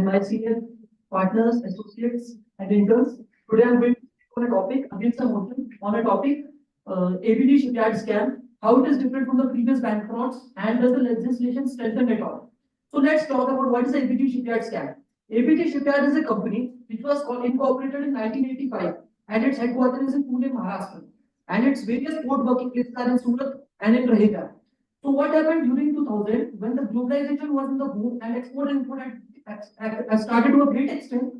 and my senior partners, associates, and interns. Today I'm going to speak on a topic, against a motion, on a topic, ABG Shipyard Scam, how it is different from the previous bank frauds, and does the legislation strengthen it all? So let's talk about what is the ABG Shipyard Scam. ABG Shipyard is a company which was incorporated in 1985, and its headquarters is in Pune, Maharashtra, and its various port working places are in Surat and in Rahega. So what happened during 2000 when the globalization was in the boom and export and import had started to a great extent,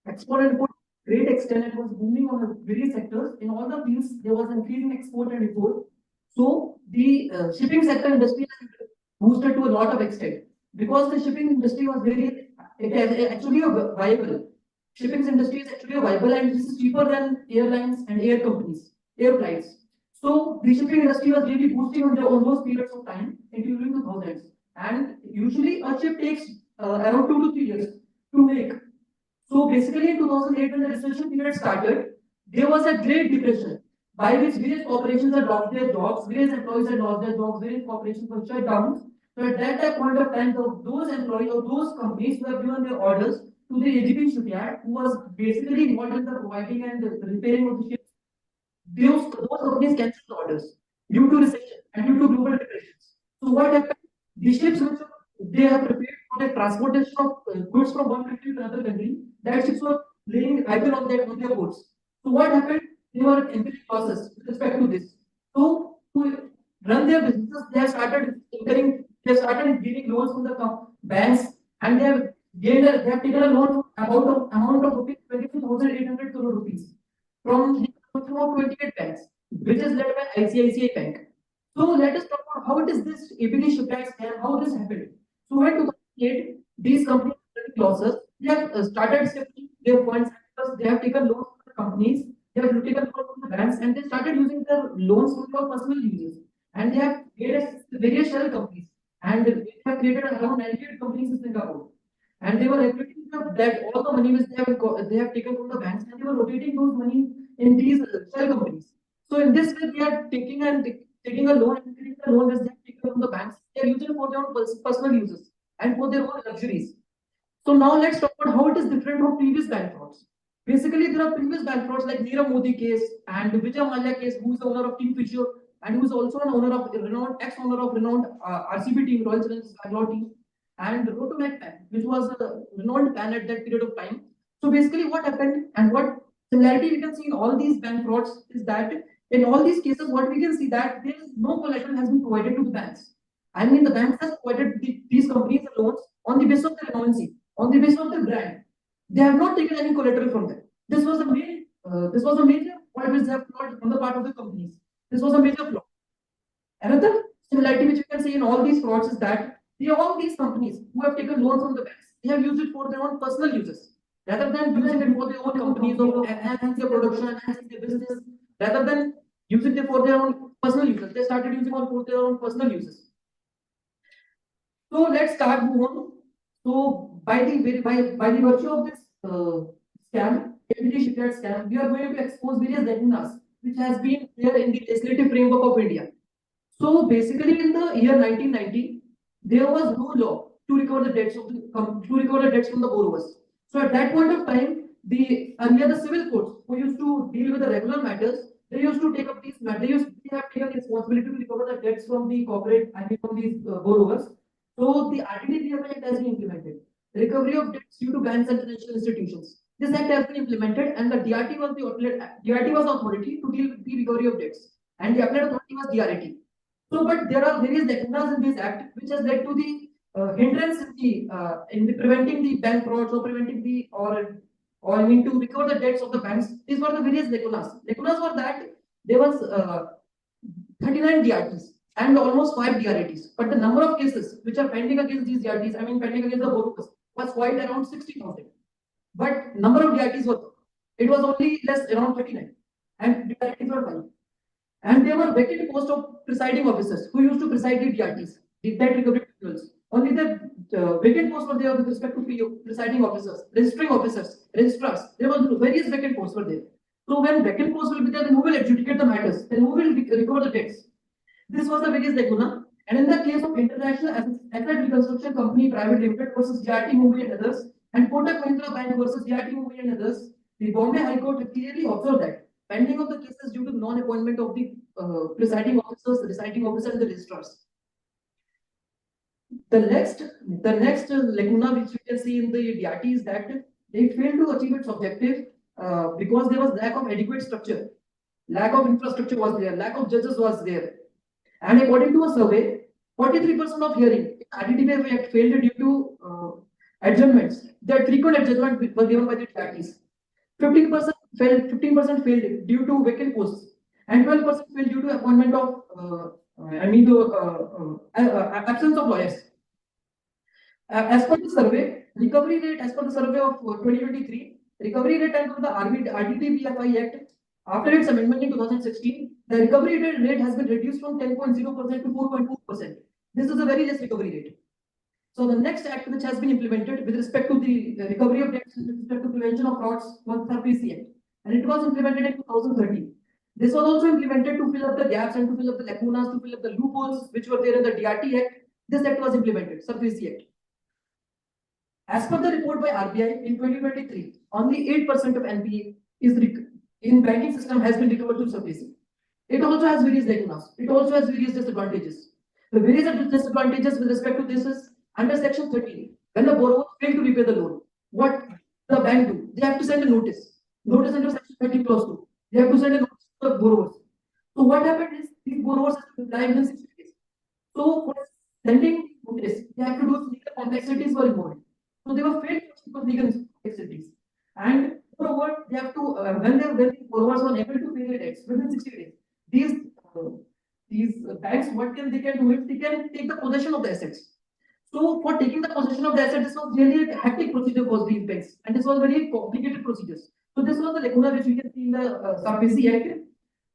export and import great extent, it was booming on various sectors. In all the fields, there was increasing export and import. So the shipping sector industry has boosted to a lot of extent because the shipping industry was it is actually a viable. Shipping industry is actually a viable and this is cheaper than airlines and air companies, air flights. So the shipping industry was really boosting on those periods of time during the 2000s. And usually a ship takes around 2 to 3 years to make. So basically in 2008 when the recession period started, there was a great depression by which various corporations had lost their jobs, various employees had lost their jobs, various corporations were shut down. So at that point of time, those employees or those companies who have given their orders to the ABG Shipyard, who was basically involved in the providing and the repairing of the ships, those companies canceled the orders due to recession and due to global depressions. So what happened? The ships which they have prepared for the transportation of goods from one country to another country, that ships were laying idle on their boats. So what happened? They were incurring losses with respect to this. So to run their businesses, they started giving loans from the banks, and they have taken a loan amount of rupees 22,800 crore rupees from 28 banks, which is led by ICICI Bank. So let us talk about how it is this ABG Shipyard Scam, how this happened. So in 2008, these companies had losses. They have started shifting their funds because they have taken loans from the companies, they have taken loans from the banks, and they started using their loans for personal uses. And they have created various shell companies, and they have created around 98 companies in Singapore. And they were regulating that all the money which they have taken from the banks, and they were rotating those money in these shell companies. So in this way, they are taking a loan and taking the loan which they have taken from the banks. They are using for their own personal uses and for their own luxuries. So now let's talk about how it is different from previous bank frauds. Basically, there are previous bank frauds like Nirav Modi case and Vijay Mallya case, who is the owner of Kingfisher and who is also an owner of ex-owner of renowned RCB team, Royal Challengers Bangalore team, and Rotomac Pan, which was a renowned pan at that period of time. So basically, what happened and what similarity we can see in all these bank frauds is that in all these cases, what we can see that there is no collateral has been provided to the banks. I mean, the banks has provided these companies the loans on the basis of their renownancy, on the basis of their brand. They have not taken any collateral from them. This was a major point which they have flawed on the part of the companies. This was a major flaw. Another similarity which you can see in all these frauds is that all these companies who have taken loans from the banks, they have used it for their own personal uses. Rather than using it for their own companies or enhancing their production, enhancing their business, rather than using it for their own personal uses, they started using it for their own personal uses. So let's move on. So by the virtue of this scam, ABG Shipyard Scam, we are going to expose various lacunas which has been there in the legislative framework of India. So basically, in the year 1990, there was no law to recover the debts from the borrowers. So at that point of time, the civil courts who used to deal with the regular matters, they used to take up these matters. They have taken responsibility to recover the debts from the from these borrowers. So the RTD Act has been implemented. Recovery of debts due to banks and financial institutions. This act has been implemented, and the DRT was the authority to deal with the recovery of debts, and the appellate authority was DRT. So, but there are various lacunas in this act which has led to the hindrance in the preventing the bank frauds or preventing the to recover the debts of the banks. These were the various lacunas. Lacunas were that there was 39 DRTs and almost 5 DRTs, but the number of cases which are pending against these DRTs, pending against the borrowers, was quite around 60,000. But number of DRTs it was only less, around 39, and DRTs were 5. And there were vacant posts of presiding officers who used to preside the DRTs, the debt recovery tribunals. Only the vacant posts were there with respect to PO, presiding officers, registering officers, registrars. There were various vacant posts were there. So when vacant posts will be there, then who will adjudicate the matters? Then who will recover the debts? This was the various lacuna. And in the case of International Asset Reconstruction Company Private Limited versus GRT Mumbai and others, and Kotak Mahindra Bank versus GRT Mumbai and others, the Bombay High Court clearly observed that pending of the cases due to non-appointment of the presiding officers, the deciding officer, and the registrars. The next lacuna which we can see in the DRT is that they failed to achieve its objective because there was lack of adequate structure, lack of infrastructure was there, lack of judges was there, and according to a survey, 43% of hearing in RTTP Act failed due to adjournments. That frequent adjournment were given by the DRTs. 15% failed due to vacant posts, and 12% failed due to appointment of absence of lawyers. As per the survey, recovery rate as per the survey of 2023, recovery rate as per the RTTPFI Act after its amendment in 2016, the recovery rate has been reduced from 10.0% to 4.4%. This is a very less recovery rate. So the next act which has been implemented with respect to the recovery of debts with respect to prevention of frauds was the ICICI Act, and it was implemented in 2013. This was also implemented to fill up the gaps and to fill up the lacunas, to fill up the loopholes which were there in the DRT Act. This act was implemented, ICICI Act. As per the report by RBI in 2023, only 8% of NPA is in banking system has been recovered through ICICI. It also has various lacunas. It also has various disadvantages. The various disadvantages with respect to this is under section 13, when the borrower failed to repay the loan, what the bank do? They have to send a notice. Notice under section 30 clause 2. They have to send a notice to the borrowers. So what happened is these borrowers have to reply within 60 days. So for sending notice, they have to do legal complexities were involved. So they were failed because legal complexities. And moreover, they have to when the borrowers were unable to pay their debts within 60 days, these banks, what they can do is they can take the possession of the assets. So for taking the possession of the asset, this was really a hectic procedure for these banks, and this was very complicated procedures. So this was the lacuna which we can see in the ICICI Act.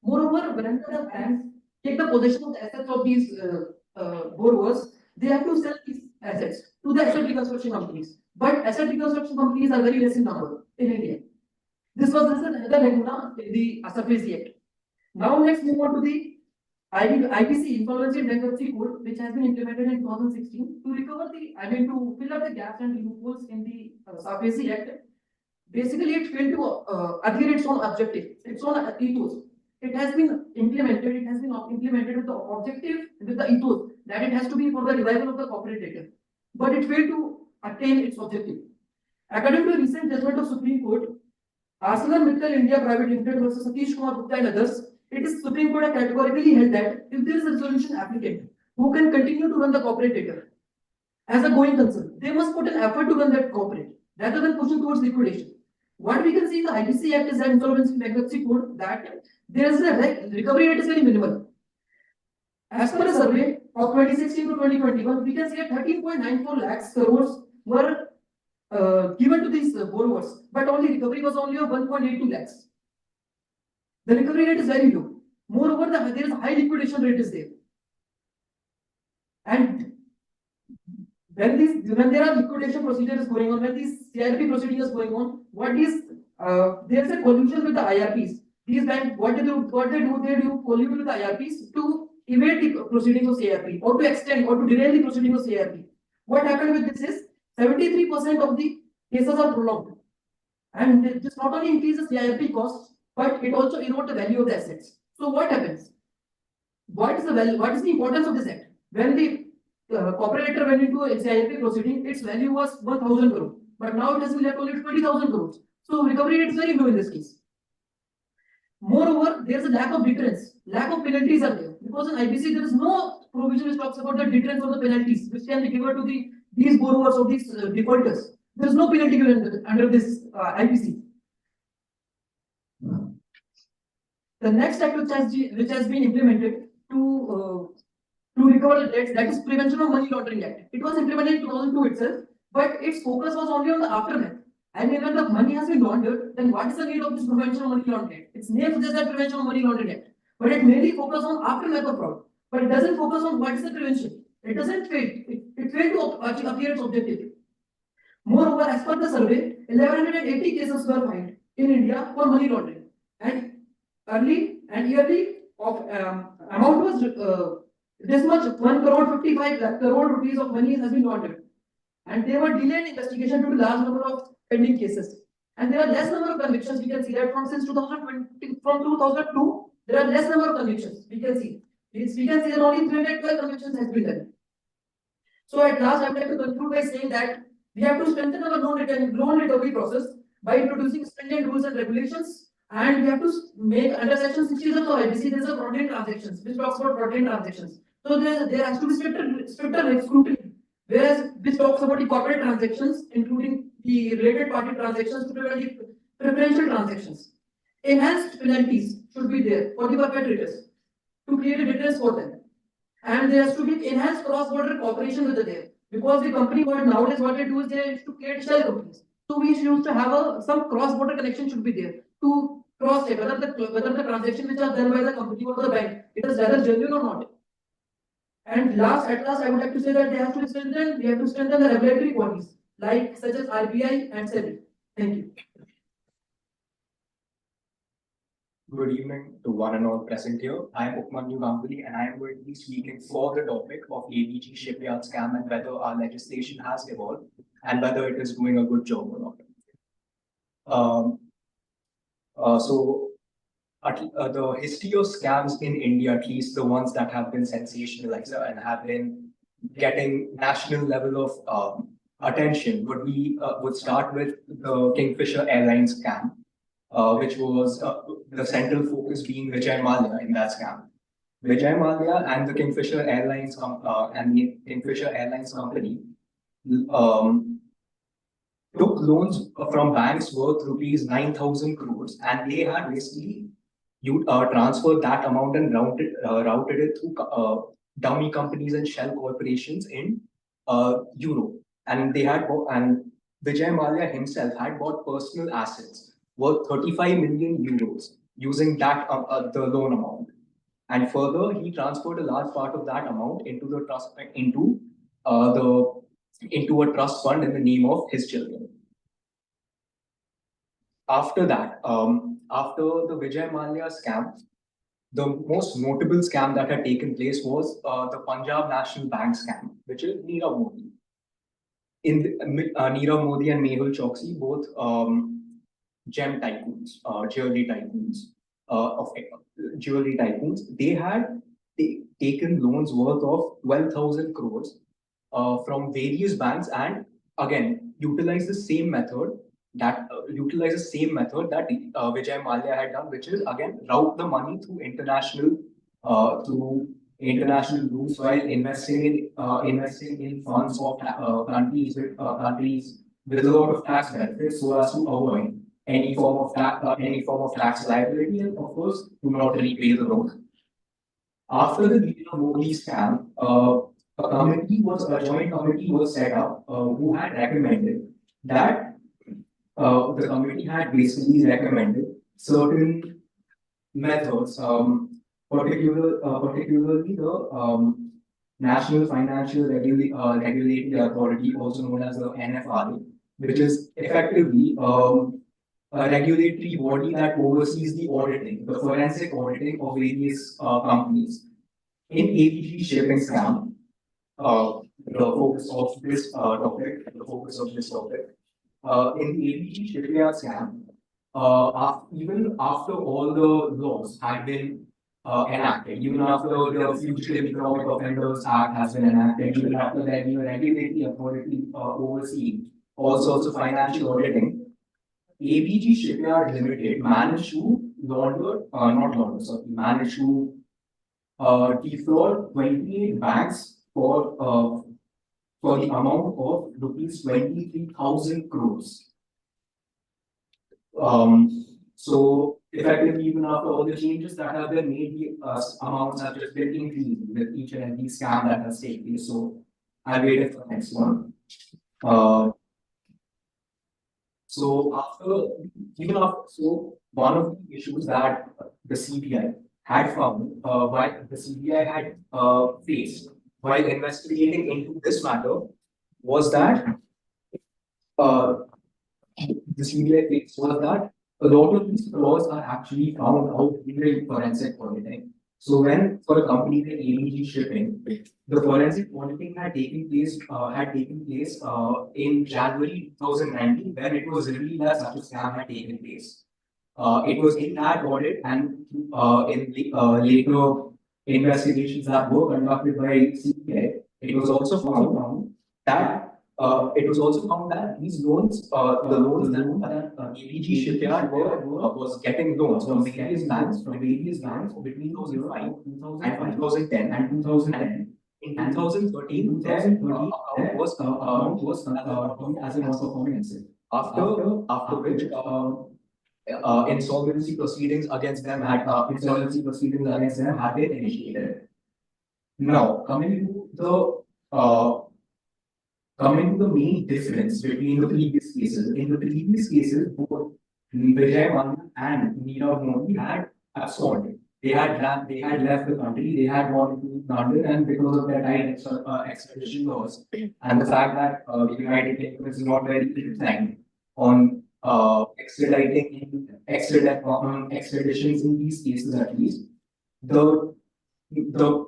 Moreover, whenever the banks take the possession of the assets of these borrowers, they have to sell these assets to the asset reconstruction companies. But asset reconstruction companies are very less in number in India. This was another lacuna in the ICICI Act. Now let's move on to the IBC Insolvency and Bankruptcy Code, which has been implemented in 2016 to recover to fill up the gaps and loopholes in the ICICI Act. Basically, it failed to adhere its own objective, its own ethos. It has been implemented. It has been implemented with the objective, with the ethos that it has to be for the revival of the corporate debtor, but it failed to attain its objective. According to a recent judgment of Supreme Court, Arsenal Mittal India Private Limited versus Satish Kumar Gupta and others, it is Supreme Court categorically held that if there is a resolution applicant who can continue to run the corporate debtor as a going concern, they must put an effort to run that corporate rather than pushing towards liquidation. What we can see in the IBC Act is that Insolvency and Bankruptcy Code that there is a recovery rate is very minimal. As per a survey of 2016 to 2021, we can see that 13.94 lakhs crores were given to these borrowers, but only recovery was only of 1.82 lakhs. The recovery rate is very low. Moreover, there is a high liquidation rate is there. And when there are liquidation procedures going on, when these CIRP proceedings going on, there is a collusion with the IRPs. These banks, what they do collude with the IRPs to evade the proceedings of CIRP or to extend or to derail the proceedings of CIRP. What happened with this is 73% of the cases are prolonged, and this not only increases CIRP costs, but it also erodes the value of the assets. So what happens? What is the value? What is the importance of this act? When the corporator went into a CIRP proceeding, its value was 1,000 crore, but now it has been left only 20,000 crores. So recovery rate is very low in this case. Moreover, there is a lack of deterrence, lack of penalties are there, because in IBC there is no provision which talks about the deterrence or the penalties which can be given to these borrowers or these defaulters. There is no penalty given under this IBC. The next act which has been implemented to recover the debts, that is Prevention of Money Laundering Act. It was implemented in 2002 itself, but its focus was only on the aftermath. And when the money has been laundered, then what is the need of this Prevention of Money Laundering Act? Its name suggests that Prevention of Money Laundering Act, but it mainly focuses on aftermath of fraud, but it doesn't focus on what is the prevention. It doesn't fail. It failed to appear its objective. Moreover, as per the survey, 1180 cases were filed in India for money laundering, and early and yearly of amount was This much 1 crore 55 lakh crore rupees of money has been laundered. And there were delayed investigation due to large number of pending cases. And there are less number of convictions. We can see that from since 2020, from 2002, there are less number of convictions. We can see. We can see that only 312 convictions has been done. So at last, I would like to conclude by saying that we have to strengthen our loan recovery process by introducing stringent rules and regulations, and we have to make under section 60 of the IBC there is a fraudulent transactions which talks about fraudulent transactions. So there has to be stricter scrutiny, whereas this talks about the corporate transactions, including the related party transactions to prevent the preferential transactions. Enhanced penalties should be there for the perpetrators to create a deterrence for them. And there has to be enhanced cross-border cooperation with the there. Because the company nowadays what they do is they used to create shell companies. So we used to have some cross-border connection should be there to cross-check whether the transactions which are done by the company or the bank, it is whether genuine or not. And at last, I would like to say that we have to strengthen the regulatory bodies like such as RBI and SEBI. Thank you. Good evening to one and all present here. I am Upmanyu Ganguly and I am going to be speaking for the topic of ABG Shipyard Scam and whether our legislation has evolved and whether it is doing a good job or not. The history of scams in India, at least the ones that have been sensationalized and have been getting national level of attention, would start with the Kingfisher Airlines scam. Which was the central focus being Vijay Mallya in that scam. Vijay Mallya and the Kingfisher Airlines company took loans from banks worth rupees 9,000 crores, and they had basically transferred that amount and routed it through dummy companies and shell corporations in Europe. And Vijay Mallya himself had bought personal assets worth 35 million euros using that the loan amount. And further, he transferred a large part of that amount into a trust fund in the name of his children. After that, after the Vijay Mallya scam, the most notable scam that had taken place was the Punjab National Bank scam, which is Nirav Modi. Nirav Modi and Mehul Choksi, both gem tycoons, jewelry tycoons, they had taken loans worth of 12,000 crores from various banks, and again utilized the same method that Vijay Mallya had done, which is again route the money through international routes while investing in funds of countries with a lot of tax benefits, so as to avoid any form of tax liability, and of course do not repay the loan. After the Nirav Modi scam, a joint committee was set up who had recommended that the committee had basically recommended certain methods, particularly the National Financial Regulatory Authority, also known as the NFRA, which is effectively a regulatory body that oversees the forensic auditing of various companies. In ABG shipping scam, the focus of this topic, in the ABG shipyard scam, even after all the laws had been enacted, even after the Fugitive Economic Offenders Act has been enacted, even after the regulatory authority overseeing all sorts of financial auditing, ABG Shipyard Limited managed to defraud 28 banks for the amount of rupees 23,000 crores. So effectively, even after all the changes that have been made, the amounts have just been increasing with each and every scam that has taken place. So I'll wait for the next one. One of the issues that the CBI had found, while the CBI had faced while investigating into this matter, was that a lot of these flaws are actually found out during forensic auditing. So when for a company like ABG Shipping, the forensic auditing had taken place in January 2019, when it was revealed that such a scam had taken place. It was in that audit and in the later investigations that were conducted by CBI, it was also found that these loans, the loans that ABG Shipyard was getting loans from various banks between 2005 and 2010 and 2010. In 2013, their account was deemed as a non-performing asset. After which insolvency proceedings against them had been initiated. Now, coming to the main difference between the previous cases. In the previous cases, both Vijay Mallya and Nirav Modi had absconded. They had left the country. They had gone to London, and because of their tight extradition laws and the fact that the United Kingdom is not very inclined on extraditions in these cases, at least the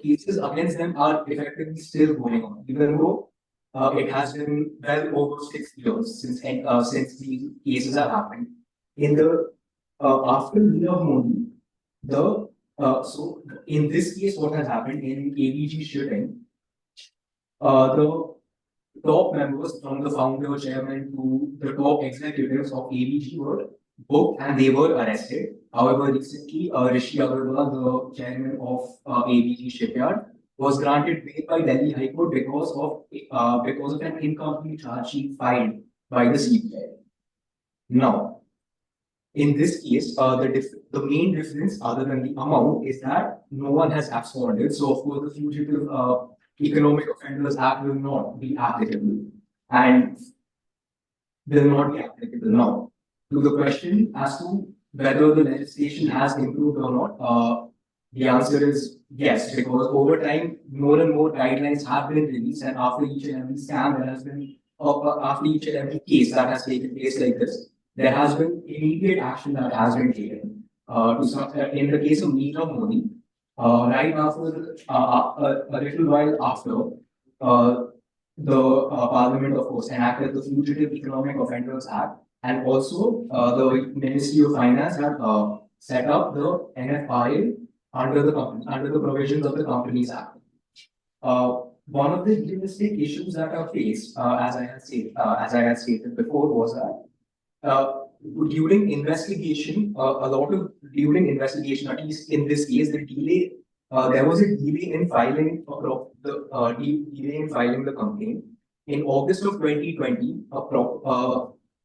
cases against them are effectively still going on, even though it has been well over 6 years since these cases have happened. In the after Nirav Modi, so in this case, what has happened in ABG Shipping, the top members from the founder, chairman to the top executives of ABG were booked and they were arrested. However, recently, Rishi Agarwal, the chairman of ABG Shipyard, was granted bail by Delhi High Court because of an incomplete charge sheet filed by the CBI. Now, in this case, the main difference, other than the amount, is that no one has absconded. So, of course, the Fugitive Economic Offenders Act will not be applicable and will not be applicable. Now, to the question as to whether the legislation has improved or not, the answer is yes, because over time, more and more guidelines have been released, and after each and every scam, there has been, after each and every case that has taken place like this, there has been immediate action that has been taken. In the case of Nirav Modi, right after, a little while after, the Parliament, of course, enacted the Fugitive Economic Offenders Act, and also the Ministry of Finance had set up the NFRA under the provisions of the Companies Act. One of the realistic issues that are faced, as I had stated before, was that during investigation, at least in this case, there was a delay in filing the complaint. In August of 2020, a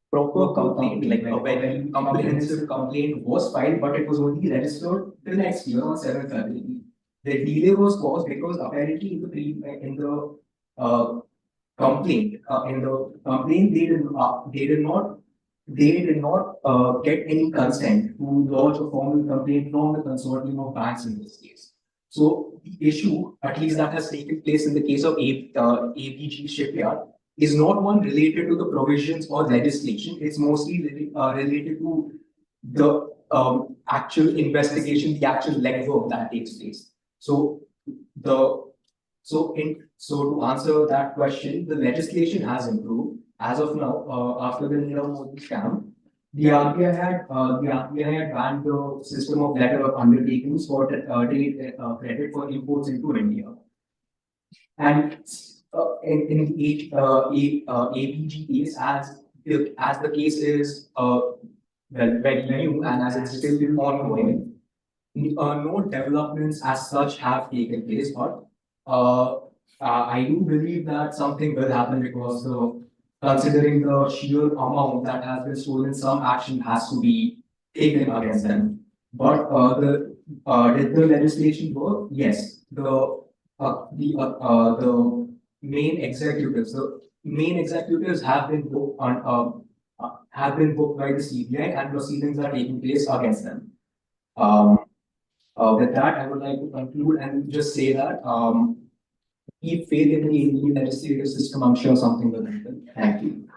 proper complaint, like a very comprehensive complaint, was filed, but it was only registered the next year on 7th February. The delay was caused because apparently in the complaint, they did not get any consent to lodge a formal complaint from the consortium of banks in this case. So the issue, at least that has taken place in the case of ABG Shipyard, is not one related to the provisions or legislation. It's mostly related to the actual investigation, the actual legwork that takes place. So to answer that question, the legislation has improved. As of now, after the Nirav Modi scam, the RBI had banned the system of letter of undertakings for trade credit for imports into India. And in the ABG case, as the case is very new and as it's still ongoing, no developments as such have taken place. But I do believe that something will happen because considering the sheer amount that has been stolen, some action has to be taken against them. But did the legislation work? Yes. The main executives have been booked by the CBI, and proceedings are taking place against them. With that, I would like to conclude and just say that keep faith in the Indian legislative system. I'm sure something will happen. Thank you.